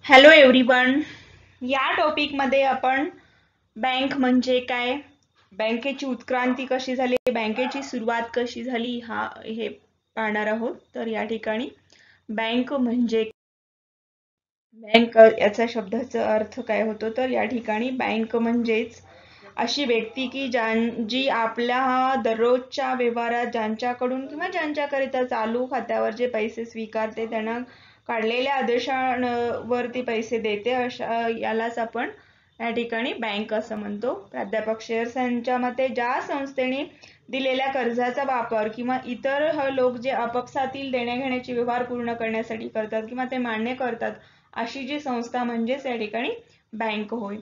Hello everyone. या टॉपिकमध्ये आपण bank म्हणजे काय, बँकेची उत्क्रांती कशी झाली, बँकेची सुरुवात कशी झाली हे पाहणार आहोत. तर या ठिकाणी बँक म्हणजे बँक याचा शब्दाचा अर्थ काय होतो, तर या ठिकाणी बँक म्हणजेच अशी व्यक्ती की जी आपल्या दररोजच्या व्यवहारात ज्यांच्याकडून किंवा ज्यांच्याकरिता चालू खात्यावर जे पैसे स्वीकारते त्यांना काढलेल्या आदेशांवरती पैसे देते, अशा यालाच आपण या ठिकाणी बँक असं म्हणतो. प्राध्यापक शेअर्स यांच्या मते ज्या संस्थेने दिलेल्या कर्जाचा वापर किंवा इतर लोक जे आपापसातील देण्याघेण्याचे व्यवहार पूर्ण करण्यासाठी करतात किंवा ते मान्य करतात, अशी जी संस्था म्हणजेच या ठिकाणी बँक होय.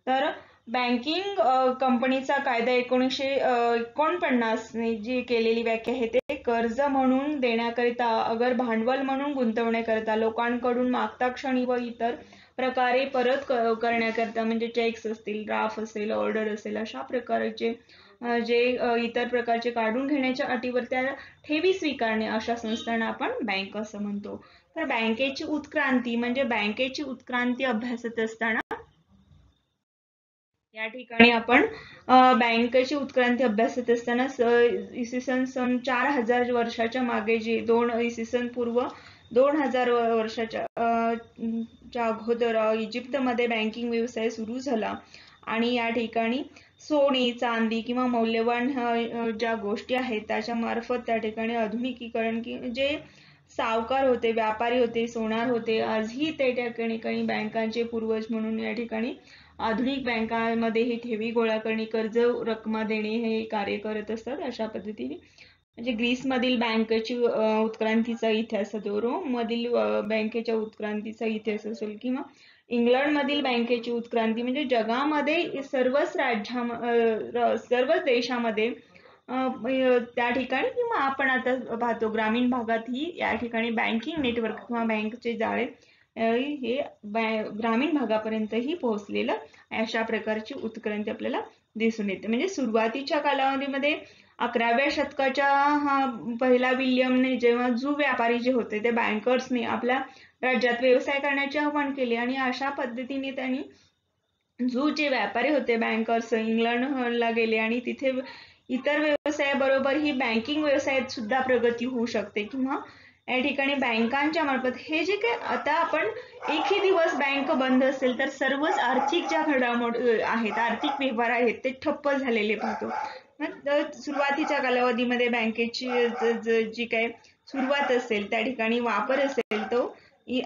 तर बँकिंग कंपनीचा कायदा 1949 ने जी केलेली व्याख्या आहे ते कर्ज म्हणून देण्याकरिता अगर भांडवल म्हणून गुंतवण्याकरिता लोकांकडून मागता क्षणी व इतर प्रकारे परत करण्याकरिता म्हणजे चेक्स असतील, ड्राफ्ट असेल, ऑर्डर असेल, अशा प्रकारचे जे इतर प्रकारचे काढून घेण्याच्या अटीवर त्या ठेवी स्वीकारणे, अशा संस्थांना आपण बँक असं म्हणतो. तर बँकेची उत्क्रांती म्हणजे बँकेची उत्क्रांती अभ्यासत असताना या ठिकाणी आपण बँकेची उत्क्रांती अभ्यासत असताना इसवी सन 4000 वर्षाच्या मागे जे इसवी सन पूर्व 2000 वर्षाच्या अगोदर इजिप्तमध्ये बँकिंग व्यवसाय सुरू झाला आणि या ठिकाणी सोने, चांदी किंवा मौल्यवान ज्या गोष्टी आहेत त्याच्या मार्फत त्या ठिकाणी आधुनिकीकरण जे सावकार होते, व्यापारी होते, सोनार होते, आजही ते त्या ठिकाणी बँकांचे पूर्वज म्हणून या ठिकाणी आधुनिक बँकांमध्ये ही ठेवी गोळा करणे, कर्ज रक्कम देणे हे कार्य करत असतात. अशा पद्धतीने म्हणजे ग्रीस मधील बँकेची उत्क्रांतीचा इतिहास असो, रोम मधील बँकेच्या उत्क्रांतीचा इतिहास असेल किंवा इंग्लंड मधील बँकेची उत्क्रांती, म्हणजे जगामध्ये सर्वच सर्वच देशामध्ये त्या ठिकाणी किंवा आपण आता पाहतो ग्रामीण भागातही या ठिकाणी बँकिंग नेटवर्क किंवा बँकचे जाळे हे ग्रामीण भागापर्यंतही पोहोचलेलं अशा प्रकारची उत्क्रांती आपल्याला दिसून येते. म्हणजे सुरुवातीच्या कालावधीमध्ये 11व्या शतकाच्या पहिला विल्यमने जेव्हा जू व्यापारी जे होते ते बँकर्सने आपल्या राज्यात व्यवसाय करण्याचे आवाहन केले आणि अशा पद्धतीने त्यांनी जू जे व्यापारी होते बँकर्स इंग्लंडला गेले आणि तिथे इतर व्यवसायाबरोबर ही बँकिंग व्यवसायात सुद्धा प्रगती होऊ शकते किंवा या ठिकाणी बँकांच्या मार्फत हे जे काय आता आपण एकही दिवस बँक बंद असेल तर सर्वच आर्थिक ज्या घडामोडी आहेत, आर्थिक व्यवहार आहेत ते ठप्प झालेले पाहतो. सुरुवातीच्या कालावधीमध्ये बँकेची जी काय सुरुवात असेल त्या ठिकाणी वापर असेल तो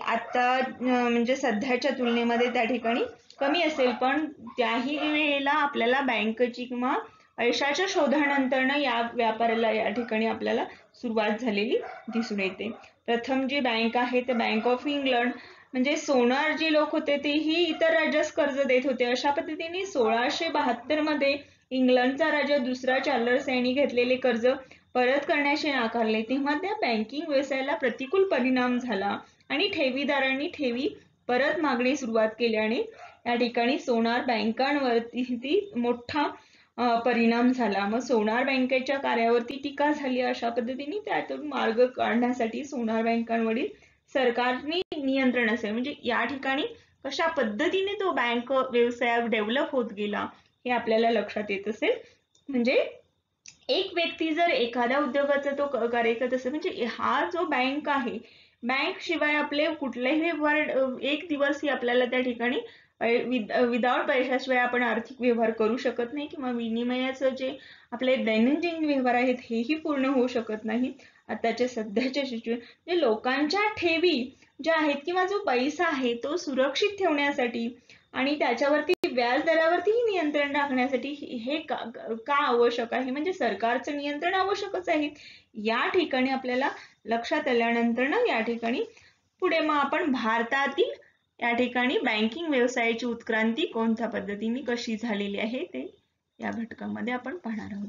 आता म्हणजे सध्याच्या तुलनेमध्ये त्या ठिकाणी कमी असेल, पण त्याही वेळेला आपल्याला बँकेची किंवा पैशाच्या शोधानंतर या व्यापाराला या ठिकाणी आपल्याला सुरुवात झालेली दिसून येते. प्रथम जी बँक आहे ते बँक ऑफ इंग्लंड म्हणजे सोनार जे लोक होते तेही इतर राज्यास कर्ज देत होते. अशा पद्धतीने 1672 मध्ये इंग्लंडचा राजा दुसरा चार्ल्स यांनी घेतलेले कर्ज परत करण्याचे नाकारले, तेव्हा त्या बँकिंग व्यवसायाला प्रतिकूल परिणाम झाला आणि ठेवीदारांनी ठेवी परत मागणी सुरुवात केल्याने या ठिकाणी सोनार बँकांवरती मोठा परिणाम झाला. मग सोनार बँकेच्या कार्यावरती टीका झाली. अशा पद्धतीने त्यातून मार्ग काढण्यासाठी सोनार बँकांवरील सरकारने नियंत्रण असेल, म्हणजे या ठिकाणी कशा पद्धतीने तो बँक व्यवसाय डेव्हलप होत गेला हे आपल्याला लक्षात येत असेल. म्हणजे एक व्यक्ती जर एखाद्या उद्योगाचा तो कार्य करत असेल, म्हणजे हा जो बँक आहे, बँक शिवाय आपले कुठलेही व्यवहार एक दिवसही आपल्याला त्या ठिकाणी विदाउट पैशाशिवाय आपण आर्थिक व्यवहार करू शकत नाही किंवा विनिमयाचं जे आपले दैनंदिन व्यवहार आहेत हेही पूर्ण होऊ शकत नाही. आताच्या सध्याच्या सिच्युएशन लोकांच्या ठेवी ज्या आहेत किंवा जो पैसा आहे तो सुरक्षित ठेवण्यासाठी आणि त्याच्यावरती व्याज दरावरतीही नियंत्रण राखण्यासाठी हे का आवश्यक आहे, म्हणजे सरकारचं नियंत्रण आवश्यकच आहे. या ठिकाणी आपल्याला लक्षात आल्यानंतर ना या ठिकाणी पुढे मग आपण भारतातील या ठिकाणी बँकिंग व्यवसायाची उत्क्रांती कोणत्या पद्धतीने कशी झालेली आहे ते या घटकामध्ये आपण पाहणार आहोत.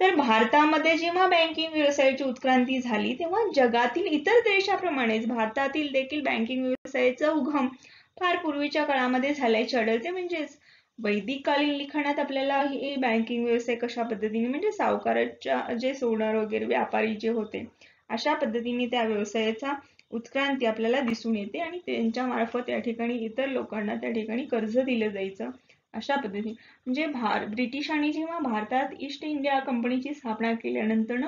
तर भारतामध्ये जेव्हा बँकिंग व्यवसायाची उत्क्रांती झाली तेव्हा जगातील इतर देशाप्रमाणेच भारतातील देखील बँकिंग व्यवसायाचा उगम फार पूर्वीच्या काळामध्ये झाल्याचे आढळते. म्हणजेच वैदिक कालीन लिखाणात आपल्याला हे बँकिंग व्यवसाय कशा पद्धतीने म्हणजे सावकाराच्या जे सोनार वगैरे व्यापारी जे होते अशा पद्धतीने त्या व्यवसायाचा उत्क्रांती आपल्याला दिसून येते आणि त्यांच्या मार्फत या ठिकाणी इतर लोकांना त्या ठिकाणी कर्ज दिलं जायचं अशा पद्धतीने. म्हणजे ब्रिटिशांनी जेव्हा भारतात ईस्ट इंडिया कंपनीची स्थापना केल्यानंतर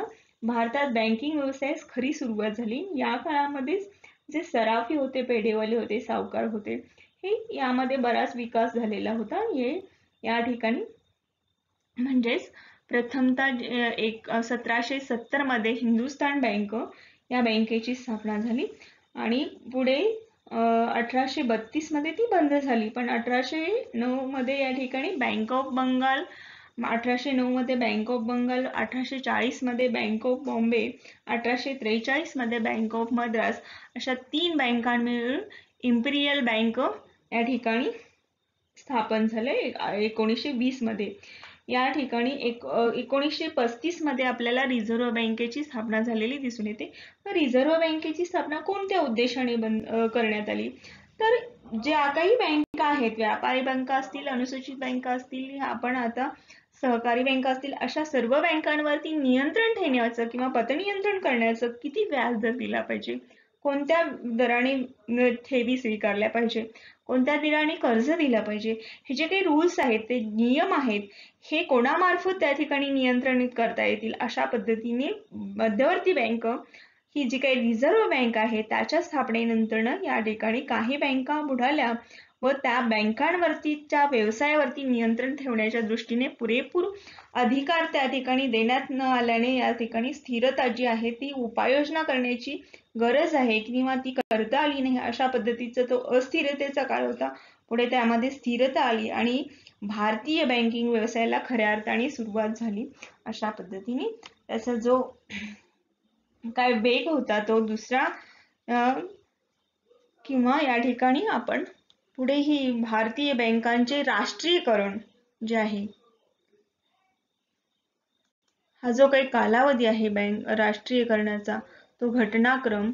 भारतात बँकिंग व्यवसायास खरी सुरुवात झाली. या काळामध्येच जे सराफी होते, पेढेवाले होते, सावकार होते, हे यामध्ये बराच विकास झालेला होता. हे या ठिकाणी म्हणजेच प्रथमतः 1770 मध्ये हिंदुस्थान बँक या बँकेची स्थापना झाली आणि पुढे 1832 मध्ये ती बंद झाली. पण 1809 मध्ये या ठिकाणी बँक ऑफ बंगाल, 1809 मध्ये बँक ऑफ बंगाल, 1840 मध्ये बँक ऑफ बॉम्बे, 1843 मध्ये बँक ऑफ मद्रास अशा 3 बँका मिळून इम्पिरियल बँक या ठिकाणी स्थापन झाले 1920 मध्ये. या ठिकाणी 1935 मध्ये आपल्याला रिझर्व्ह बँकेची स्थापना झालेली दिसून येते. रिझर्व्ह बँकेची स्थापना कोणत्या उद्देशाने करण्यात आली? तर ज्या काही बँका आहेत, व्यापारी बँका असतील, अनुसूचित बँका असतील, आपण आता सहकारी बँका असतील, अशा सर्व बँकांवरती नियंत्रण ठेवण्याचं किंवा पतनियंत्रण करण्याचं किती व्याजदर दिला पाहिजे, कोणत्या दराने ठेवी स्वीकारल्या पाहिजे, कोणत्या दराने कर्ज दिला पाहिजे, हे जे काही रूल्स आहेत, ते नियम आहेत, हे कोणामार्फत त्या ठिकाणी नियंत्रित करता येतील अशा पद्धतीने मध्यवर्ती बँक ही जी काही रिझर्व्ह बँक आहे त्याच्या स्थापनेनंतर या ठिकाणी काही बँका बुडाल्या व त्या बँकांवरतीच्या व्यवसायावरती नियंत्रण ठेवण्याच्या दृष्टीने पुरेपूर अधिकार त्या ठिकाणी देण्यात न आल्याने या ठिकाणी स्थिरता जी आहे ती उपाययोजना करण्याची गरज आहे किंवा ती करता आली नाही अशा पद्धतीचा तो अस्थिरतेचा काळ होता. पुढे त्यामध्ये स्थिरता आली आणि भारतीय बँकिंग व्यवसायाला खऱ्या अर्थाने सुरुवात झाली. अशा पद्धतीने त्याचा जो काय वेग होता तो दुसरा किंवा या ठिकाणी आपण पुढे ही भारतीय बँकांचे राष्ट्रीयकरण जे आहे, हा जो काही कालावधी आहे बँक राष्ट्रीयकरणाचा, तो घटनाक्रम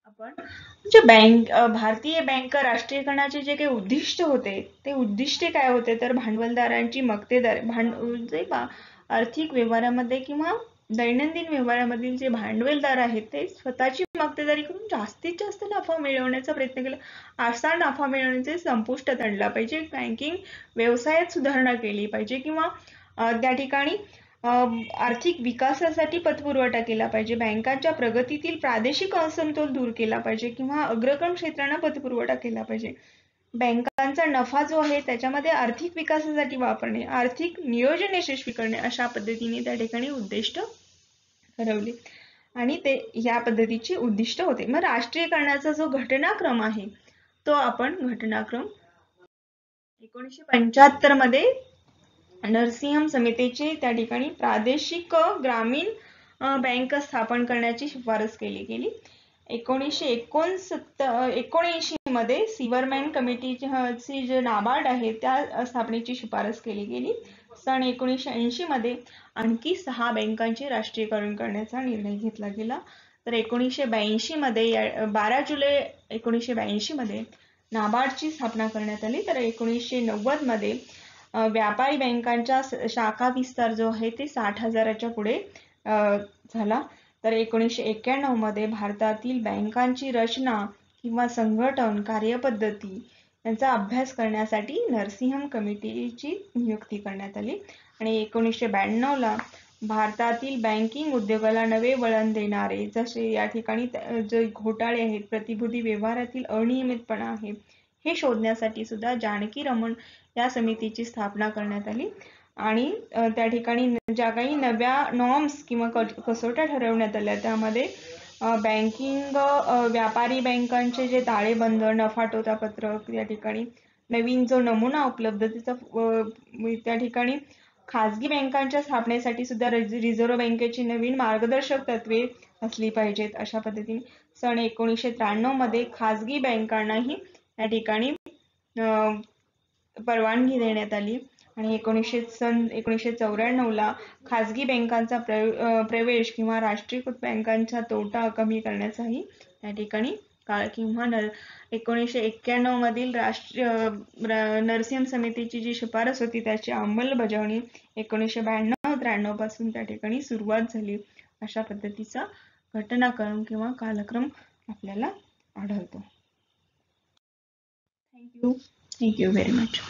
आपण म्हणजे भारतीय बँक राष्ट्रीयकरणाचे जे काही उद्दिष्ट होते ते उद्दिष्टे काय होते तर भांडवलदारांची मक्तेदारी आर्थिक व्यवहारामध्ये किंवा दैनंदिन व्यवहारामधील जे भांडवलदार आहेत ते स्वतःची मक्तेदारी करून जास्तीत जास्त नफा मिळवण्याचा प्रयत्न केला. असा नफा मिळवण्याचे संपुष्टात आणला पाहिजे. बँकिंग व्यवसायात सुधारणा केली पाहिजे किंवा त्या ठिकाणी आर्थिक विकासासाठी पतपुरवठा केला पाहिजे. बँकांच्या प्रगतीतील प्रादेशिक असमतोल दूर केला पाहिजे किंवा अग्रक्रम क्षेत्रांना पतपुरवठा केला पाहिजे. बँकांचा नफा जो आहे त्याच्यामध्ये आर्थिक विकासासाठी वापरणे, आर्थिक नियोजन यशस्वी करणे अशा पद्धतीने त्या ठिकाणी उद्दिष्ट ठरवले आणि ते या पद्धतीचे उद्दिष्ट होते. मग राष्ट्रीयकरणाचा जो घटनाक्रम आहे तो आपण घटनाक्रम 1975 मध्ये नरसिंहम समितीचे त्या ठिकाणी प्रादेशिक ग्रामीण बँक स्थापन करण्याची शिफारस केली गेली. 1979 मध्ये सिवरमॅन कमिटीची जे नाबार्ड आहे त्या स्थापनेची शिफारस केली गेली. सन 1980 मध्ये आणखी 6 बँकांचे राष्ट्रीयकरण करण्याचा निर्णय घेतला गेला. तर 1982 मध्ये 12 जुलै 1982 मध्ये नाबार्डची स्थापना करण्यात आली. तर 1990 मध्ये व्यापारी बँकांचा शाखा विस्तार जो आहे ते 60,000च्या पुढे झाला. तर 1991 मध्ये भारतातील बँकांची रचना किंवा संघटन, कार्यपद्धती यांचा अभ्यास करण्यासाठी नरसिंहम कमिटीची नियुक्ती करण्यात आली आणि 1992 ला भारतातील बँकिंग उद्योगाला नवे वळण देणारे जसे या ठिकाणी जे घोटाळे आहेत, प्रतिभूती व्यवहारातील अनियमितपणा आहे हे शोधण्यासाठी सुद्धा जानकी रमण या समितीची स्थापना करण्यात आली आणि त्या ठिकाणी ज्या काही नव्या नॉर्म्स किंवा कसोट्या ठरवण्यात आल्या त्यामध्ये बँकिंग व्यापारी बँकांचे जे ताळेबंद, नफा तोटा पत्रक, या ठिकाणी नवीन जो नमुना उपलब्धतेचा त्या ठिकाणी खाजगी बँकांच्या स्थापनेसाठी सुद्धा रिझर्व्ह बँकेची नवीन मार्गदर्शक तत्वे असली पाहिजेत अशा पद्धतीने सन 1993 मध्ये खाजगी बँकांनाही या ठिकाणी परवानगी देण्यात आली आणि 1994 ला खाजगी बँकांचा प्रवेश किंवा राष्ट्रीयकृत बँकांचा तोटा कमी करण्याचाही या ठिकाणी काळ किंवा 1991 मधील नरसिंहम समितीची जी शिफारस होती त्याची अंमलबजावणी 1992-93 पासून त्या ठिकाणी सुरुवात झाली अशा पद्धतीचा घटनाक्रम किंवा कालक्रम आपल्याला आढळतो. Thank you very much.